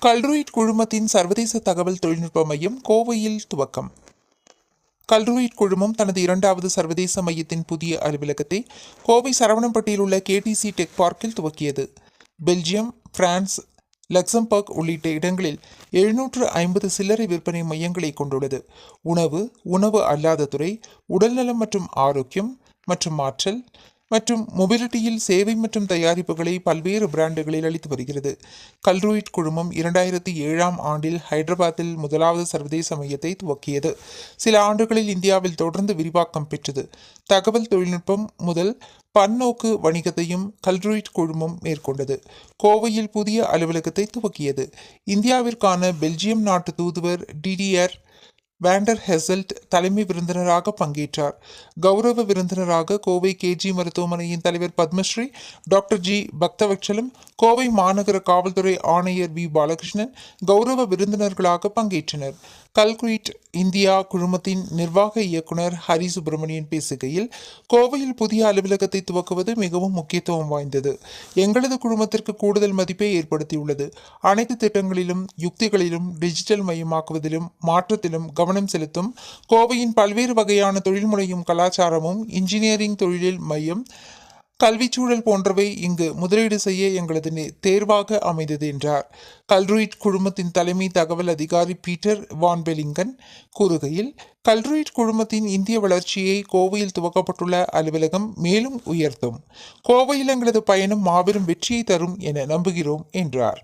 கல்ட்ரூயிட் குழுமத்தின் சர்வதேச தகவல் தொழில்நுட்ப மையம் கோவையில் துவக்கம். கல்ட்ரூயிட் குழுமம் தனது 2வது சர்வதேச மையத்தின் புதிய அலுவலகத்தை கோவை சரவணம்பட்டியில் உள்ள கேடிசி டெக் பார்க்கில் துவக்கியது. பெல்ஜியம், பிரான்ஸ், லக்சம்பர்க் உள்ளிட்ட இடங்களில் 750 சில்லறை விற்பனை மையங்களை கொண்டுள்ளது. உணவு, உணவு அல்லாத துறை, உடல்நலம் மற்றும் ஆரோக்கியம் மற்றும் ஆற்றல் மற்றும் மொபிலிட்டியில் சேவை மற்றும் தயாரிப்புகளை பல்வேறு பிராண்டுகளில் அளித்து வருகிறது. கல்ட்ரூயிட் குழுமம் 2007ஆம் ஆண்டில் ஹைதராபாத்தில் 1வது சர்வதேச மையத்தை துவக்கியது. சில ஆண்டுகளில் இந்தியாவில் தொடர்ந்து விரிவாக்கம் பெற்றது. தகவல் தொழில்நுட்பம் முதல் பன்னோக்கு வணிகத்தையும் கல்ட்ரூயிட் குழுமம் மேற்கொண்டது. கோவையில் புதிய அலுவலகத்தை துவக்கியது. இந்தியாவிற்கான பெல்ஜியம் நாட்டு தூதுவர் டிடிஆர் வேண்டர் ஹெசல்ட் தலைமை விருந்தினராக பங்கேற்றார். கௌரவ விருந்தினராக கோவை கேஜி மருத்துவமனையின் தலைவர் பத்மஸ்ரீ, டாக்டர் ஜி பக்தவட்சலம், கோவை மாநகர காவல்துறை ஆணையர் வி பாலகிருஷ்ணன் கௌரவ விருந்தினர்களாக பங்கேற்றனர். கல்ட்ரூயிட் இந்தியா குழுமத்தின் நிர்வாக இயக்குனர் ஹரி சுப்பிரமணியன் பேசுகையில், கோவையில் புதிய அலுவலகத்தை துவக்குவது மிகவும் முக்கியத்துவம் வாய்ந்தது. எங்களது குழுமத்திற்கு கூடுதல் மதிப்பை ஏற்படுத்தியுள்ளது. அனைத்து திட்டங்களிலும் யுக்திகளிலும் டிஜிட்டல் மயமாக்குவதிலும் மாற்றத்திலும் கவனம் செலுத்தும் கோவையின் பல்வேறு வகையான தொழில் முனையும் கலாச்சாரமும் இன்ஜினியரிங் தொழிலில் மையம், கல்விச்சூழல் போன்றவை இங்கு முதலீடு செய்ய எங்களது தேர்வாக அமைந்தது என்றார். கல்ட்ரூயிட் குழுமத்தின் தலைமை தகவல் அதிகாரி பீட்டர் வான் பெலிங்கன் கூறுகையில், கல்ட்ரூயிட் குழுமத்தின் இந்திய வளர்ச்சியை கோவையில் துவக்கப்பட்டுள்ள அலுவலகம் மேலும் உயர்த்தும். கோவையில் எங்களது பயணம் மாபெரும் வெற்றியை தரும் என நம்புகிறோம் என்றார்.